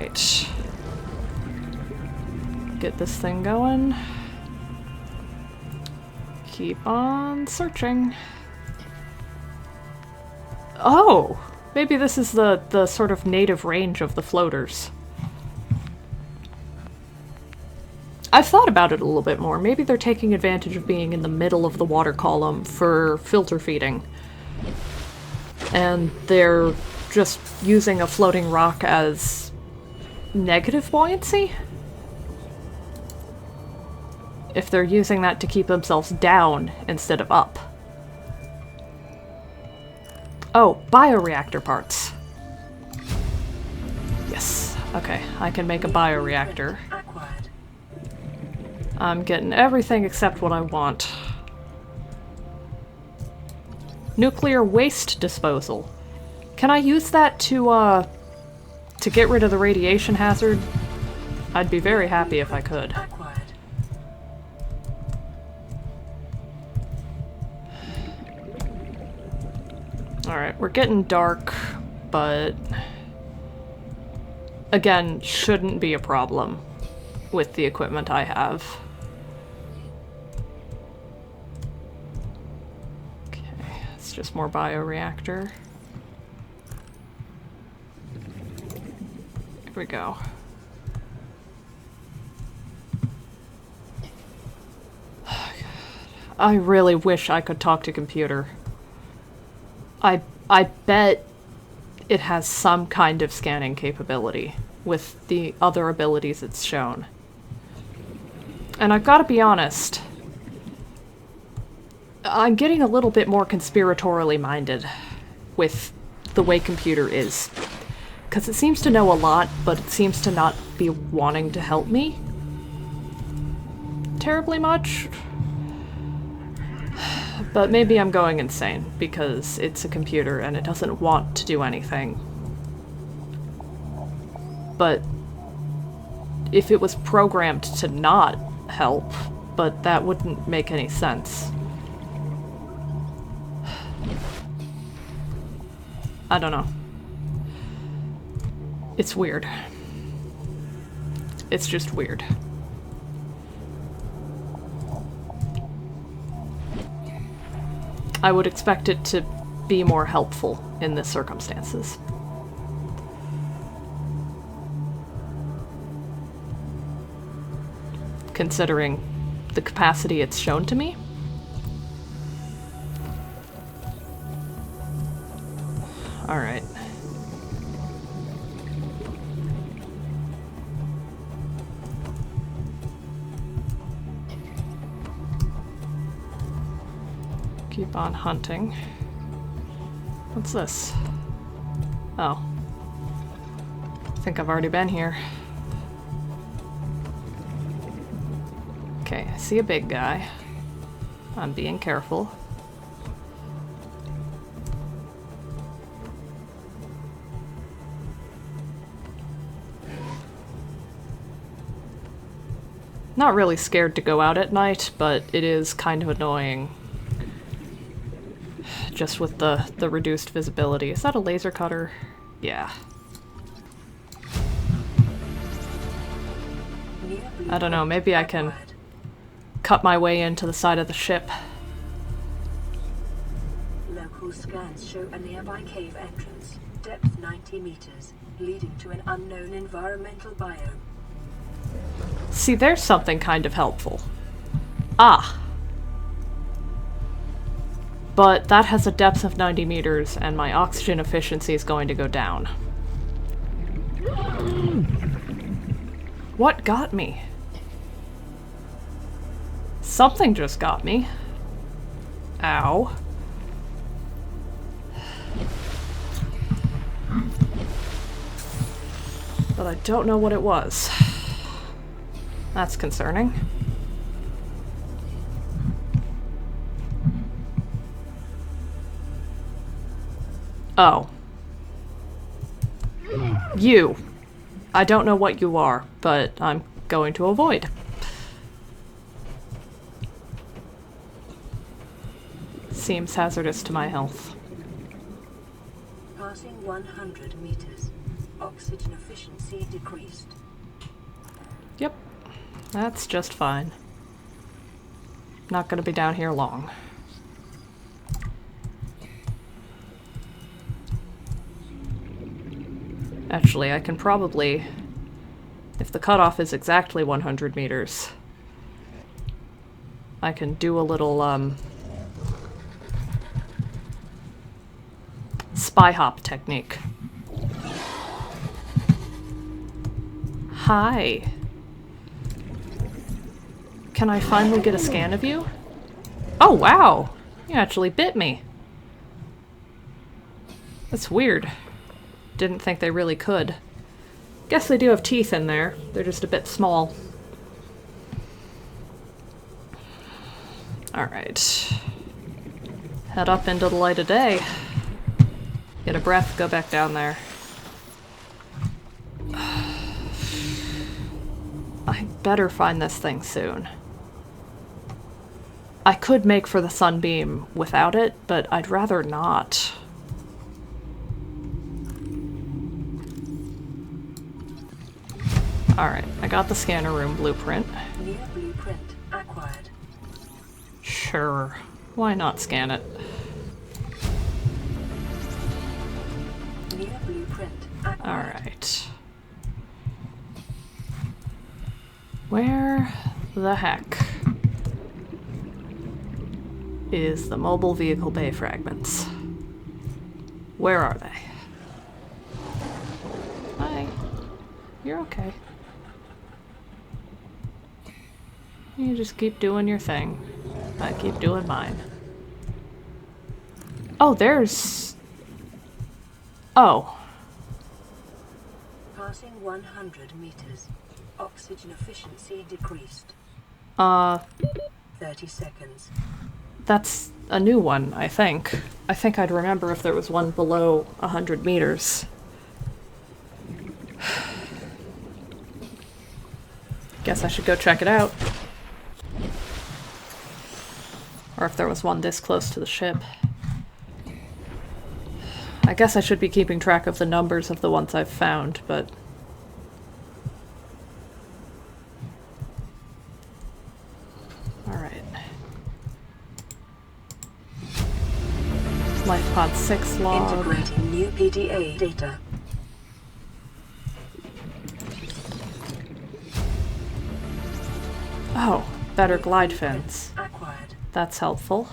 Alright. Get this thing going. Keep on searching. Oh! Maybe this is the sort of native range of the floaters. I've thought about it a little bit more. Maybe they're taking advantage of being in the middle of the water column for filter feeding. And they're just using a floating rock as negative buoyancy? If they're using that to keep themselves down instead of up. Oh, bioreactor parts. Yes. Okay, I can make a bioreactor. I'm getting everything except what I want. Nuclear waste disposal. Can I use that to get rid of the radiation hazard? I'd be very happy if I could. Alright, we're getting dark, but again, shouldn't be a problem with the equipment I have. Okay, it's just more bioreactor. Here we go. I really wish I could talk to computer. I bet it has some kind of scanning capability with the other abilities it's shown. And I've got to be honest, I'm getting a little bit more conspiratorially minded with the way computer is. Because it seems to know a lot, but it seems to not be wanting to help me terribly much. But maybe I'm going insane, because it's a computer and it doesn't want to do anything. But if it was programmed to not help, but that wouldn't make any sense. I don't know. It's weird. It's just weird. I would expect it to be more helpful in the circumstances. Considering the capacity it's shown to me. Alright. Keep on hunting. What's this? Oh. I think I've already been here. Okay, I see a big guy. I'm being careful. Not really scared to go out at night, but it is kind of annoying. Just with the reduced visibility. Is that a laser cutter? Yeah. I don't know, maybe I can cut my way into the side of the ship. Local scans show a nearby cave entrance, depth 90 meters, leading to an unknown environmental biome. See, there's something kind of helpful. Ah! But that has a depth of 90 meters, and my oxygen efficiency is going to go down. What got me? Something just got me. Ow. But I don't know what it was. That's concerning. Oh. You. I don't know what you are, but I'm going to avoid. Seems hazardous to my health. Passing 100 meters. Oxygen efficiency decreased. Yep, that's just fine. Not gonna be down here long. Actually, I can probably, if the cutoff is exactly 100 meters, I can do a little, spy hop technique. Hi. Can I finally get a scan of you? Oh, wow! You actually bit me. That's weird. Didn't think they really could. Guess they do have teeth in there. They're just a bit small. Alright. Head up into the light of day. Get a breath, go back down there. I better find this thing soon. I could make for the sunbeam without it, but I'd rather not. Alright, I got the scanner room blueprint. New blueprint acquired. Sure. Why not scan it? New blueprint acquired. Alright. Where the heck is the mobile vehicle bay fragments? Where are they? Hi. You're okay. You just keep doing your thing. I keep doing mine. Oh, there's... Oh. Passing 100 meters. Oxygen efficiency decreased. 30 seconds. That's a new one, I think. I think I'd remember if there was one below 100 meters. Guess I should go check it out. Or if there was one this close to the ship. I guess I should be keeping track of the numbers of the ones I've found, but... Alright. Life pod 6 log. Integrating new PDA data. Oh, better glide fins. Acquired. That's helpful.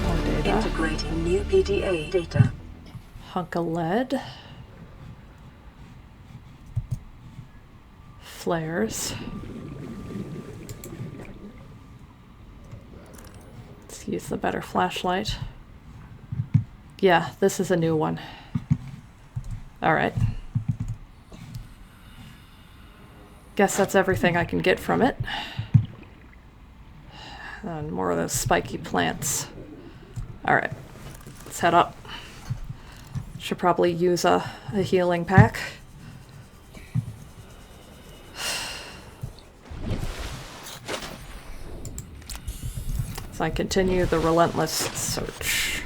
More data. Integrating new PDA data. Hunk of lead. Flares. Let's use the better flashlight. Yeah, this is a new one. Alright. Guess that's everything I can get from it. And more of those spiky plants. Alright, let's head up. Should probably use a healing pack. As I continue the relentless search.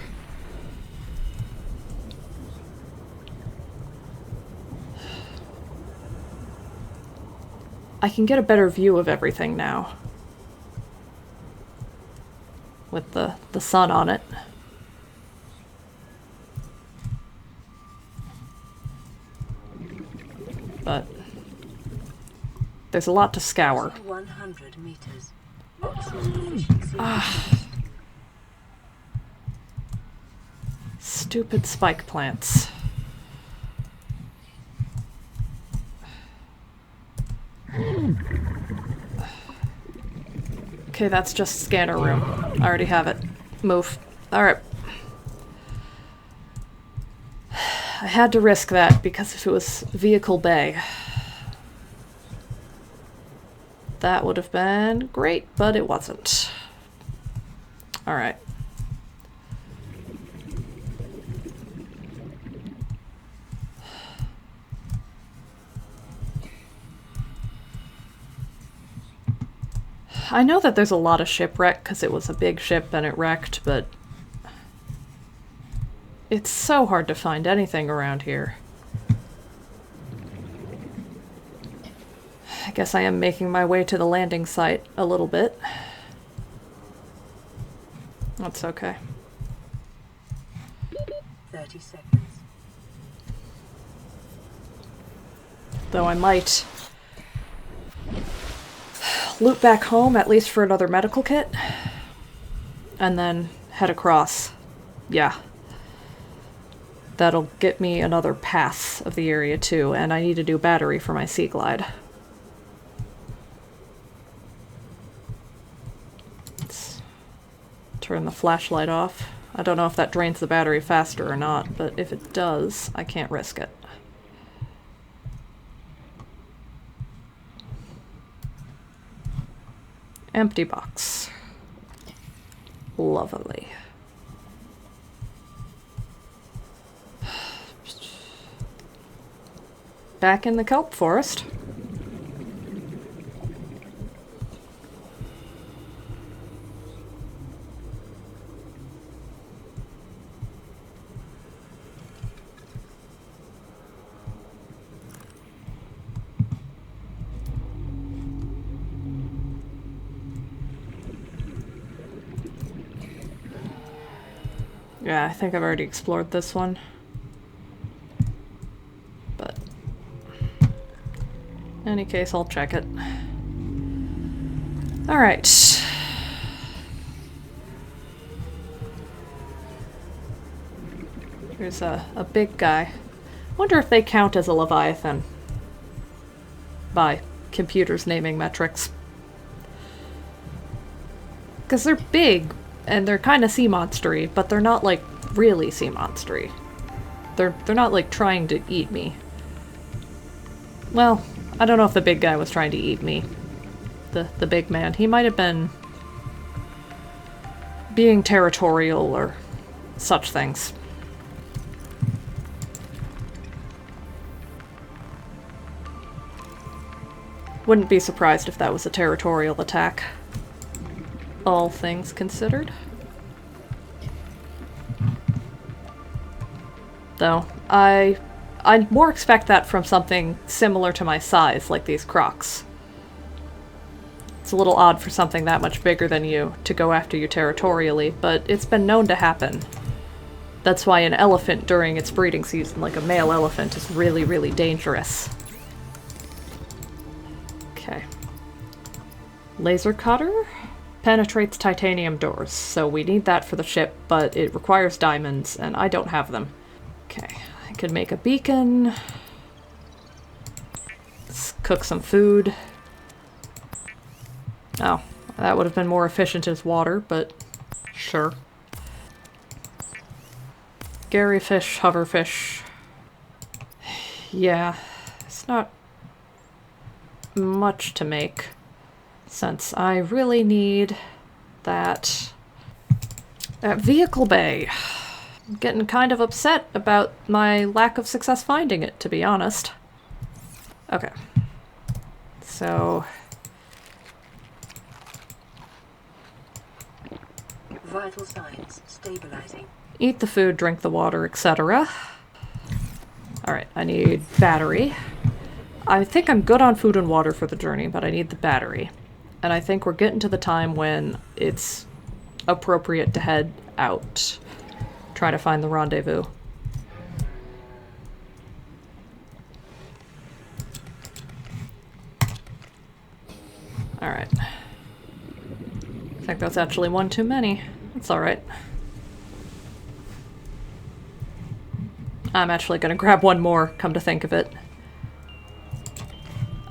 I can get a better view of everything now. With the sun on it. But there's a lot to scour. 100 meters. Oxygen efficiency. Stupid spike plants. Okay, that's just scanner room. I already have it. Move. Alright. I had to risk that because if it was vehicle bay, that would have been great, but it wasn't. Alright. I know that there's a lot of shipwreck because it was a big ship and it wrecked, but It's so hard to find anything around here. I guess I am making my way to the landing site a little bit. That's okay. 30 seconds. Though I might loop back home, at least for another medical kit, and then head across. Yeah. That'll get me another pass of the area too, and I need a new battery for my Sea Glide. Let's turn the flashlight off. I don't know if that drains the battery faster or not, but if it does, I can't risk it. Empty box. Lovely. Back in the kelp forest. Yeah, I think I've already explored this one. But in any case, I'll check it. Alright. Here's a big guy. Wonder if they count as a Leviathan by computers' naming metrics. Because they're big, and they're kind of sea monstery, but they're not, like, really sea monstery. They're not, like, trying to eat me. Well, I don't know if the big guy was trying to eat me. The big man. He might have been being territorial or such things. Wouldn't be surprised if that was a territorial attack. All things considered. Though, I'd more expect that from something similar to my size, like these crocs. It's a little odd for something that much bigger than you to go after you territorially, but it's been known to happen. That's why an elephant during its breeding season, like a male elephant, is really, really dangerous. Okay. Laser cutter? Penetrates titanium doors, so we need that for the ship, but it requires diamonds, and I don't have them. Okay, I could make a beacon. Let's cook some food. Oh, that would have been more efficient as water, but sure. Garyfish, hoverfish. Yeah, it's not much to make, since I really need that vehicle bay. I'm getting kind of upset about my lack of success finding it, to be honest. Okay. So... Vital signs stabilizing. eat the food, drink the water, etc. Alright, I need battery. I think I'm good on food and water for the journey, but I need the battery. And I think we're getting to the time when it's appropriate to head out. Try to find the rendezvous. Alright. I think that's actually one too many. That's alright. I'm actually gonna grab one more, come to think of it.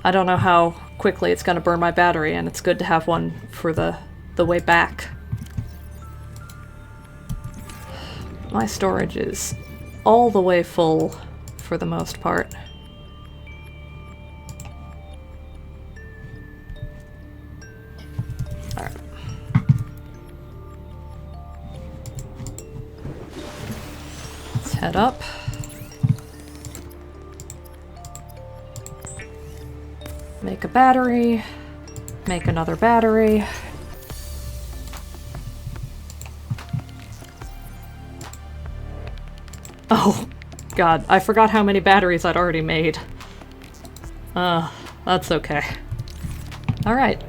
I don't know how quickly it's gonna burn my battery, and it's good to have one for the way back. My storage is all the way full for the most part. Alright. Let's head up. Make a battery. Make another battery. Oh, God, I forgot how many batteries I'd already made. That's okay. Alright.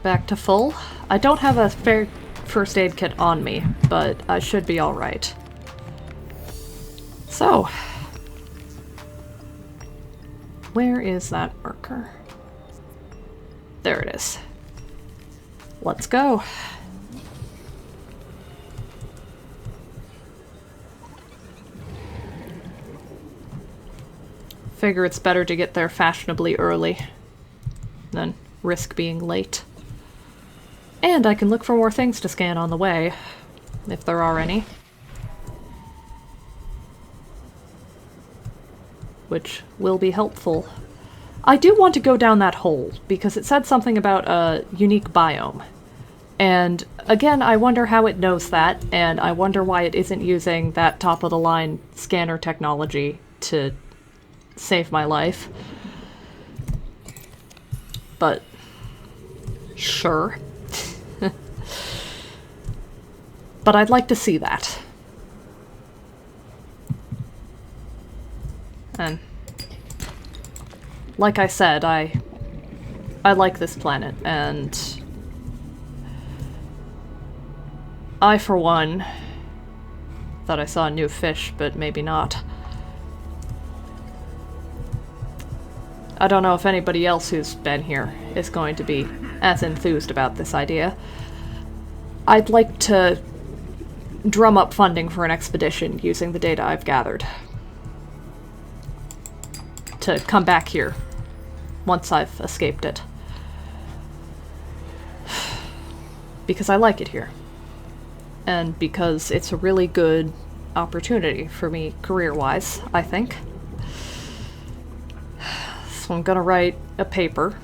Back to full. I don't have a fair first aid kit on me, but I should be alright. So, where is that marker? There it is. Let's go. Figure it's better to get there fashionably early than risk being late. And I can look for more things to scan on the way, if there are any. Which will be helpful. I do want to go down that hole, because it said something about a unique biome. And again, I wonder how it knows that, and I wonder why it isn't using that top-of-the-line scanner technology to save my life. But sure. But I'd like to see that. And like I said, I like this planet, and I, for one, thought I saw a new fish, but maybe not. I don't know if anybody else who's been here is going to be as enthused about this idea. I'd like to drum up funding for an expedition using the data I've gathered. To come back here once I've escaped it. Because I like it here. And because it's a really good opportunity for me career-wise, I think. So I'm gonna write a paper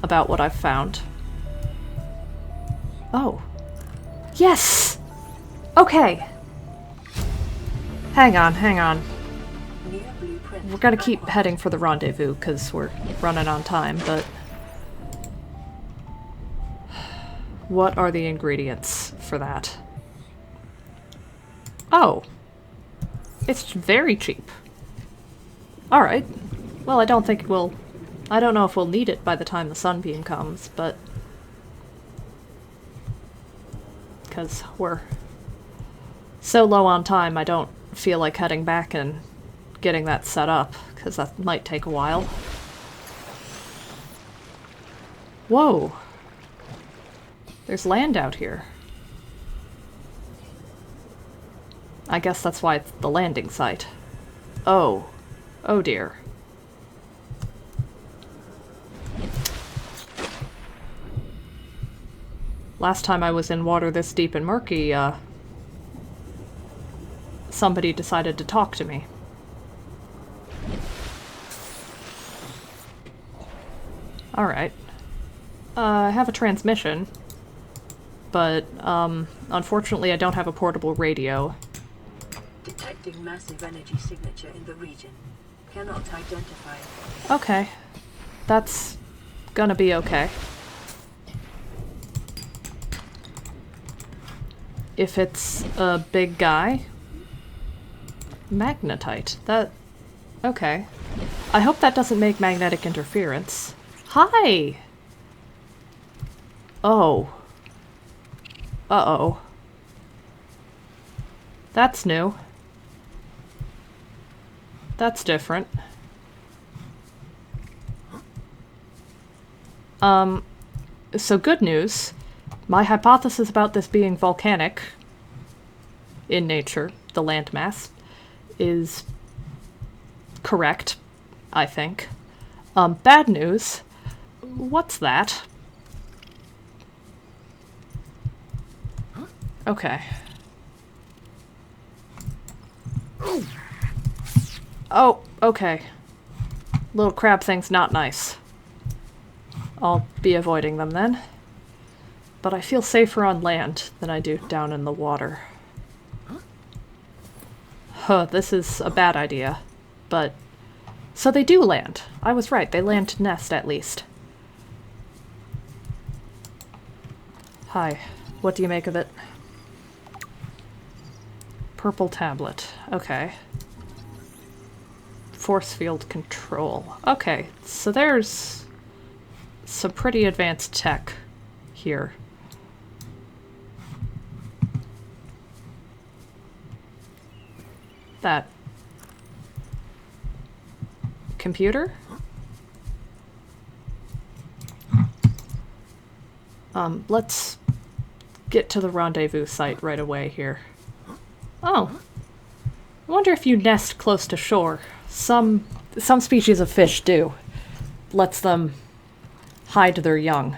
about what I've found. Oh. Yes! Okay. Hang on. We're gonna keep heading for the rendezvous, because we're running on time, but... what are the ingredients for that? Oh. It's very cheap. Alright. Well, I don't know if we'll need it by the time the sunbeam comes, but... because we're so low on time, I don't feel like heading back and getting that set up, because that might take a while. Whoa! There's land out here. I guess that's why it's the landing site. Oh. Oh dear. Last time I was in water this deep and murky, somebody decided to talk to me. Alright. I have a transmission, but, unfortunately I don't have a portable radio. Detecting massive energy signature in the region. Cannot identify. Okay. That's gonna be okay. If it's a big guy. Magnetite. That... okay. I hope that doesn't make magnetic interference. Hi! Oh. Uh-oh. That's new. That's different. So good news. My hypothesis about this being volcanic in nature, the landmass, is correct, I think. Bad news. What's that? Okay. Oh, okay. Little crab thing's not nice. I'll be avoiding them then. But I feel safer on land than I do down in the water. Huh, this is a bad idea. But... so they do land. I was right, they land to nest at least. Hi. What do you make of it? Purple tablet. Okay. Force field control. Okay, so there's some pretty advanced tech here. That computer? Let's get to the rendezvous site right away here. Oh. I wonder if you nest close to shore. Some species of fish do. Lets them hide their young.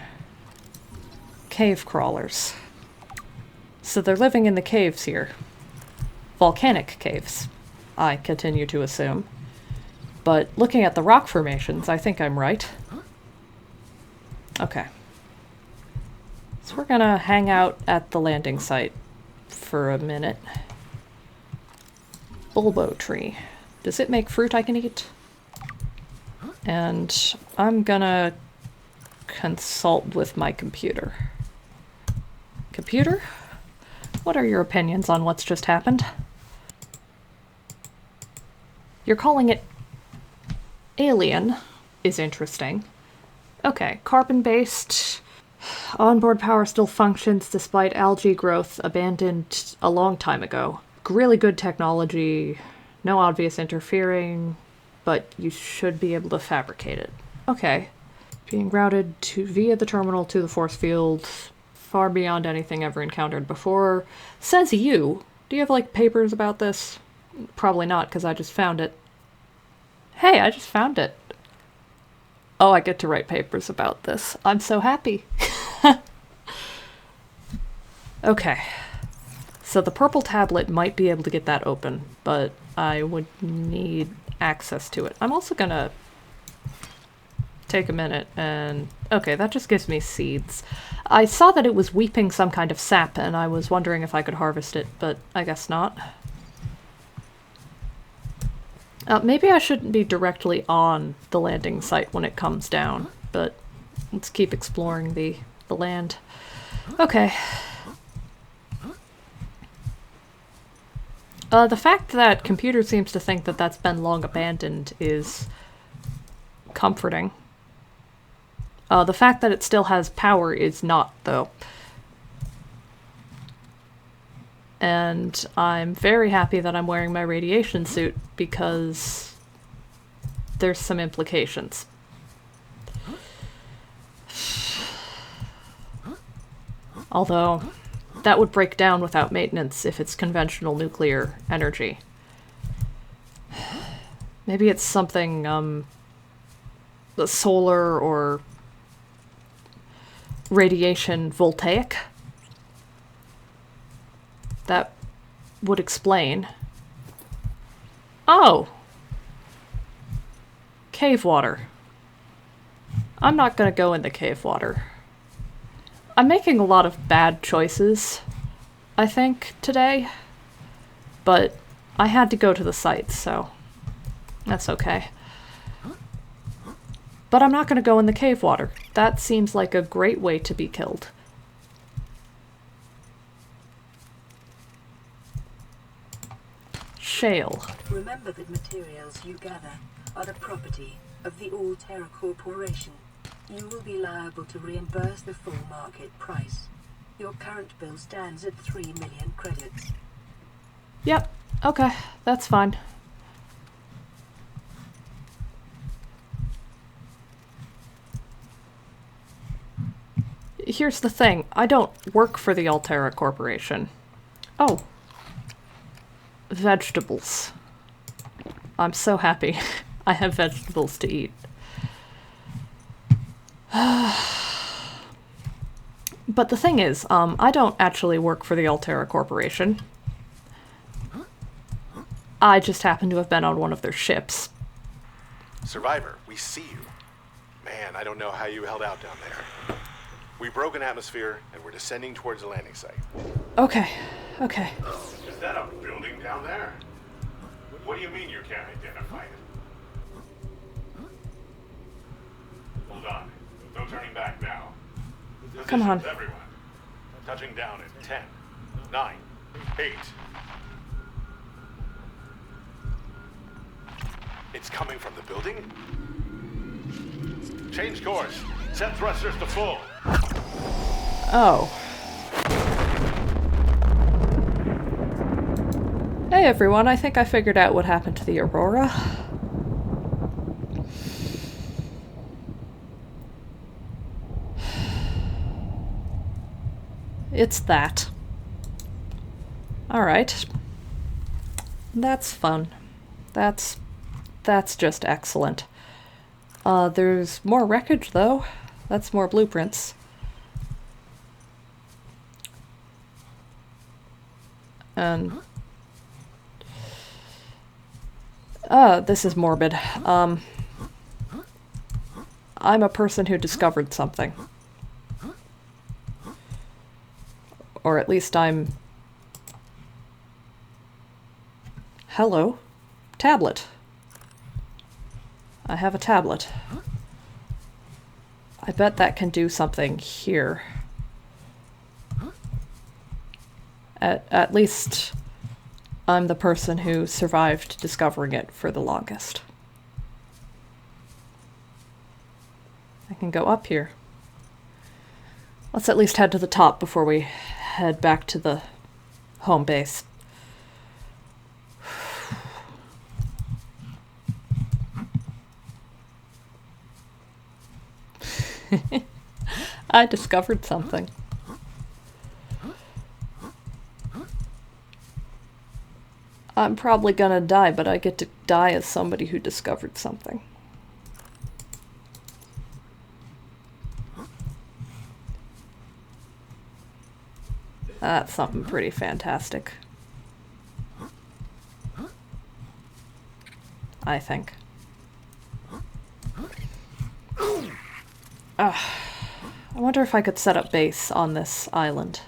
Cave crawlers. So they're living in the caves here. Volcanic caves, I continue to assume. But looking at the rock formations, I think I'm right. Okay. So we're gonna hang out at the landing site for a minute. Bulbo tree. Does it make fruit I can eat? And I'm gonna consult with my computer. Computer? What are your opinions on what's just happened? You're calling it alien is interesting. Okay, carbon-based. Onboard power still functions despite algae growth abandoned a long time ago. Really good technology, no obvious interfering, but you should be able to fabricate it. Okay. Being routed via the terminal to the force field, far beyond anything ever encountered before. Says you. Do you have, like, papers about this? Probably not, because I just found it. Hey, I just found it. Oh, I get to write papers about this. I'm so happy. Okay. So the purple tablet might be able to get that open, but I would need access to it. I'm also gonna take a minute and... Okay, that just gives me seeds. I saw that it was weeping some kind of sap, and I was wondering if I could harvest it, but I guess not. Maybe I shouldn't be directly on the landing site when it comes down, but let's keep exploring the land. Okay. The fact that computer seems to think that that's been long abandoned is comforting. The fact that it still has power is not, though. And I'm very happy that I'm wearing my radiation suit because there's some implications. Although, that would break down without maintenance if it's conventional nuclear energy. Maybe it's something, solar or radiation voltaic? That would explain. Oh! Cave water. I'm not gonna go in the cave water. I'm making a lot of bad choices, I think, today. But I had to go to the site, so that's okay. But I'm not gonna go in the cave water. That seems like a great way to be killed. Shale. Remember that materials you gather are the property of the All-Terra Corporation. You will be liable to reimburse the full market price. Your current bill stands at 3 million credits. Yep, okay, that's fine. Here's the thing, I don't work for the Altera Corporation. Oh. Vegetables. I'm so happy I have vegetables to eat. But the thing is, I don't actually work for the Altera Corporation. I just happen to have been on one of their ships. Survivor, we see you. Man, I don't know how you held out down there. We broke an atmosphere, and we're descending towards the landing site. Okay, okay. Is that a building down there? What do you mean you can't identify it? Hold on. No turning back now. Come on. Everyone. Touching down in 10, 9, 8. It's coming from the building? Change course. Set thrusters to full. Oh. Hey everyone, I think I figured out what happened to the Aurora. It's that. Alright. That's fun. That's just excellent. There's more wreckage though. That's more blueprints. And this is morbid. I'm a person who discovered something. Or at least I'm... Hello. Tablet. I have a tablet. I bet that can do something here. At least I'm the person who survived discovering it for the longest. I can go up here. Let's at least head to the top before we head back to the home base. I discovered something. I'm probably gonna die, but I get to die as somebody who discovered something. That's something pretty fantastic. I think. I wonder if I could set up base on this island.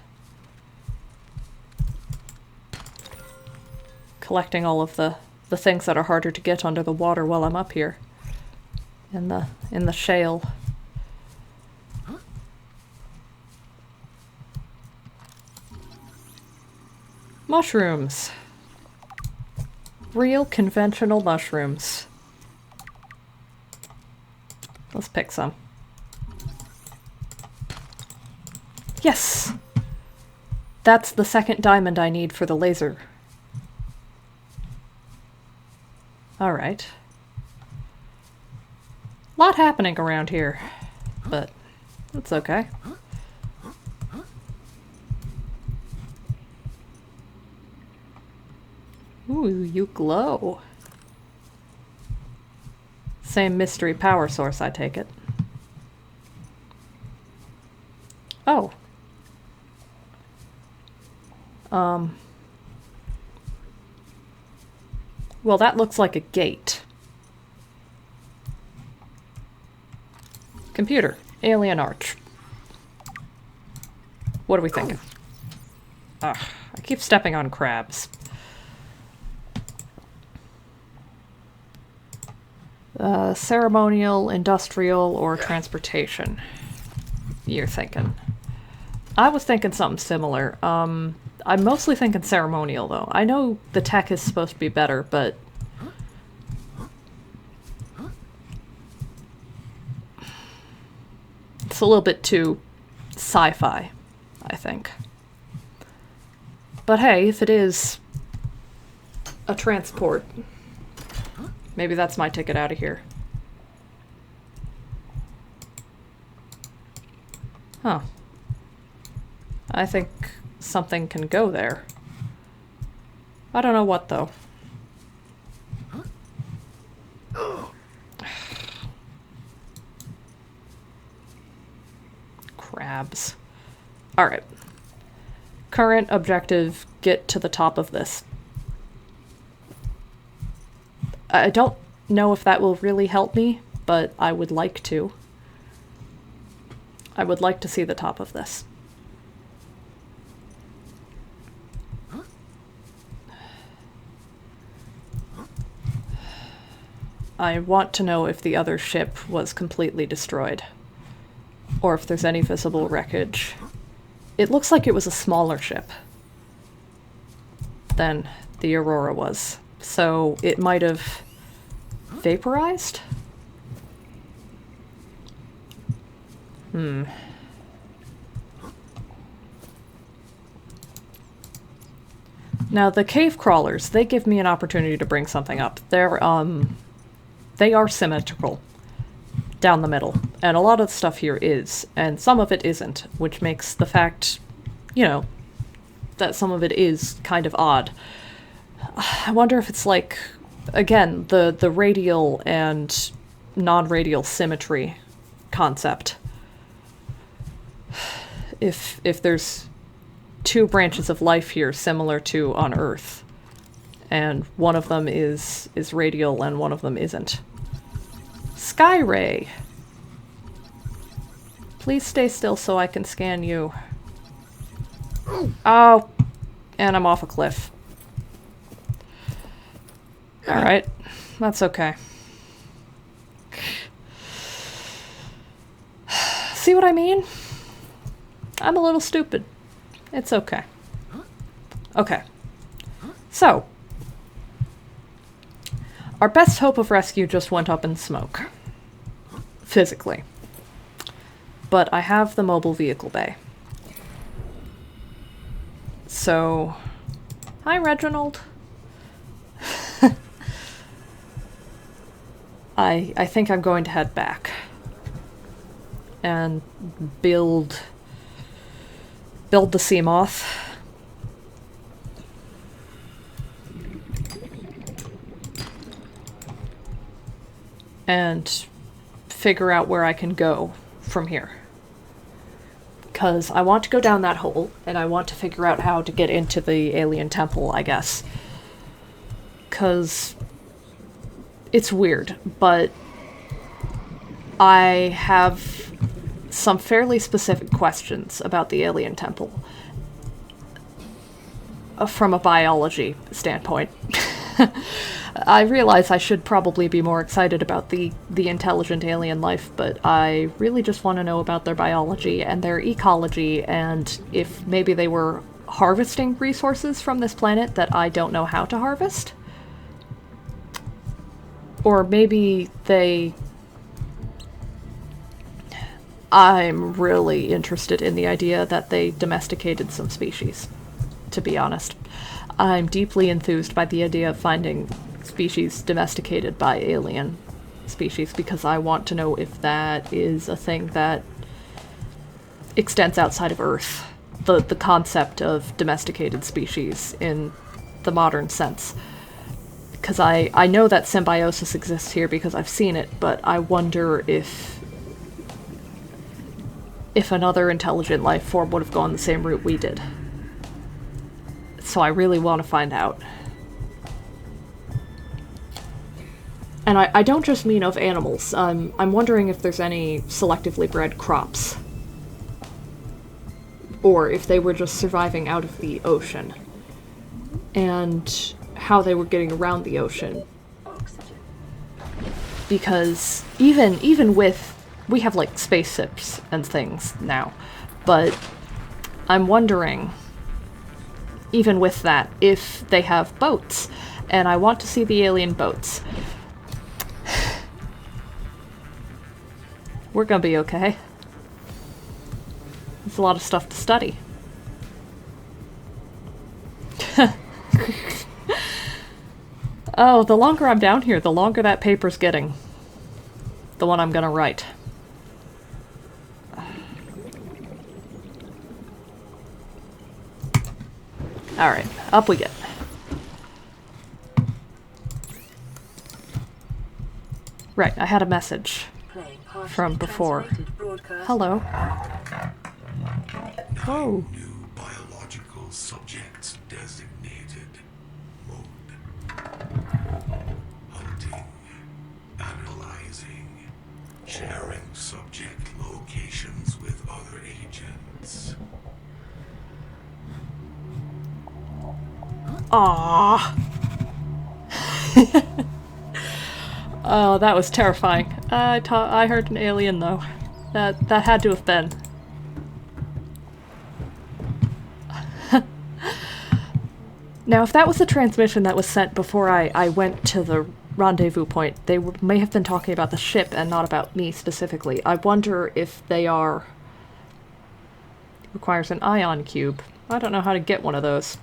Collecting all of the things that are harder to get under the water while I'm up here. In the shale. Mushrooms. Real conventional mushrooms. Let's pick some. Yes! That's the second diamond I need for the laser. Alright. Lot happening around here, but it's okay. Ooh, you glow. Same mystery power source, I take it. Oh. Well, that looks like a gate. Computer. Alien Arch. What are we thinking? Ugh, I keep stepping on crabs. Ceremonial, industrial, or transportation, you're thinking. I was thinking something similar. I'm mostly thinking ceremonial, though. I know the tech is supposed to be better, but... it's a little bit too sci-fi, I think. But hey, if it is a transport... maybe that's my ticket out of here. Huh. I think something can go there. I don't know what, though. Crabs. Alright. Current objective, get to the top of this. I don't know if that will really help me, but I would like to. I would like to see the top of this. I want to know if the other ship was completely destroyed, or if there's any visible wreckage it looks like it was a smaller ship than the Aurora was. So it might have vaporized? Now the cave crawlers, they give me an opportunity to bring something up. They are symmetrical down the middle, and a lot of the stuff here is, and some of it isn't, which makes the fact, you know, that some of it is kind of odd. I wonder if it's like, again, the radial and non-radial symmetry concept. If there's two branches of life here similar to on Earth, and one of them is radial and one of them isn't. Sky Ray! Please stay still so I can scan you. Oh! And I'm off a cliff. Alright. That's okay. See what I mean? I'm a little stupid. It's okay. Okay. So, our best hope of rescue just went up in smoke. Physically. But I have the mobile vehicle bay. So, hi Reginald. I think I'm going to head back and build the sea moth. And figure out where I can go from here. Because I want to go down that hole, and I want to figure out how to get into the alien temple, I guess. Because it's weird, but I have some fairly specific questions about the alien temple from a biology standpoint. I realize I should probably be more excited about the intelligent alien life, but I really just want to know about their biology and their ecology, and if maybe they were harvesting resources from this planet that I don't know how to harvest. Or maybe I'm really interested in the idea that they domesticated some species, to be honest. I'm deeply enthused by the idea of finding species domesticated by alien species, because I want to know if that is a thing that extends outside of Earth. The concept of domesticated species in the modern sense. Because I know that symbiosis exists here because I've seen it, but I wonder if another intelligent life form would have gone the same route we did. So I really want to find out. And I don't just mean of animals. I'm wondering if there's any selectively bred crops. Or if they were just surviving out of the ocean. And how they were getting around the ocean. Because even with... we have, like, spaceships and things now. But I'm wondering, even with that, if they have boats. And I want to see the alien boats. We're gonna be okay. There's a lot of stuff to study. Oh, the longer I'm down here, the longer that paper's getting. The one I'm gonna write. Alright, up we get. Right, I had a message from before. Hello. Oh. New biological subjects designated. Mode. Hunting. Analyzing. Sharing subject locations with other agents. Aww. Oh, that was terrifying. I heard an alien, though. That had to have been. Now, if that was a transmission that was sent before I went to the rendezvous point, they may have been talking about the ship and not about me specifically. I wonder if they are... Requires an ion cube. I don't know how to get one of those.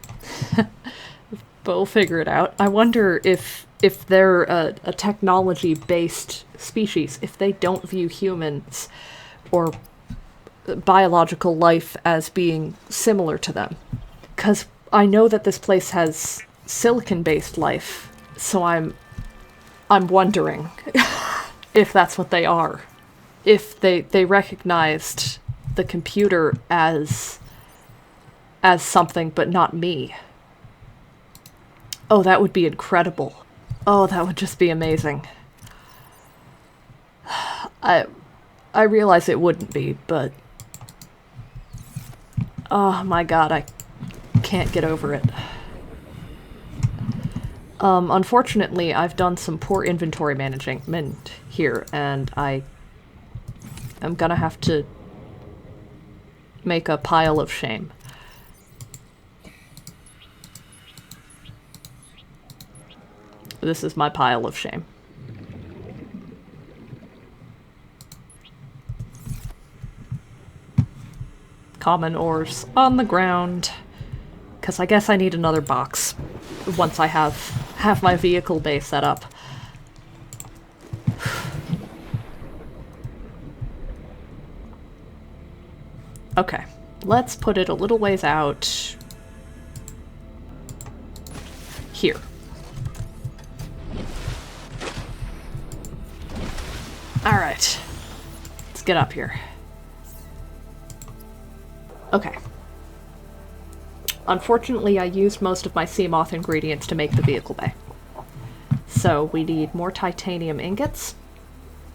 But we'll figure it out. I wonder if they're a technology-based species, if they don't view humans or biological life as being similar to them. Because I know that this place has silicon-based life, so I'm wondering if that's what they are. If they recognized the computer as something, but not me. Oh, that would be incredible. Oh, that would just be amazing. I realize it wouldn't be, but... Oh my god, I can't get over it. Unfortunately, I've done some poor inventory management here, and I'm gonna have to make a pile of shame. This is my pile of shame. Common ores on the ground. Because I guess I need another box once I have my vehicle bay set up. Okay, let's put it a little ways out here. Alright, let's get up here. Okay. Unfortunately, I used most of my sea moth ingredients to make the vehicle bay. So we need more titanium ingots,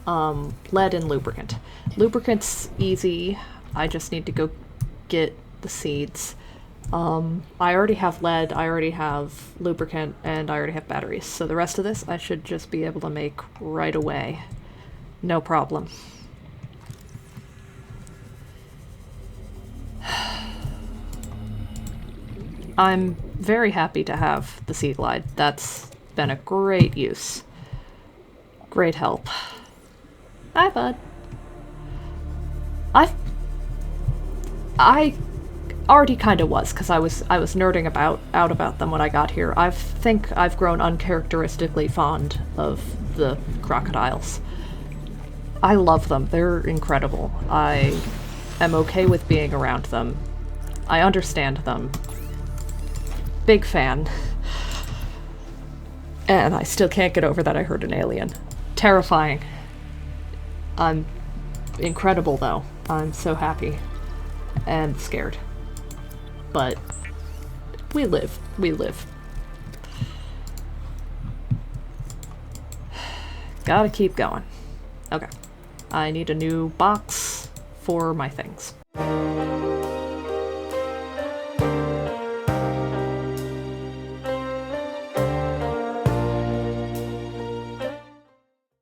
lead, and lubricant. Lubricant's easy. I just need to go get the seeds. I already have lead, I already have lubricant, and I already have batteries. So the rest of this I should just be able to make right away. No problem. I'm very happy to have the Sea Glide. That's been a great use. Great help. Hi, bud. I already kind of was, because I was nerding out about them when I got here. I think I've grown uncharacteristically fond of the crocodiles. I love them. They're incredible. I am okay with being around them. I understand them. Big fan. And I still can't get over that I heard an alien. Terrifying. I'm incredible, though. I'm so happy. And scared. But we live. We live. Gotta keep going. Okay. I need a new box for my things.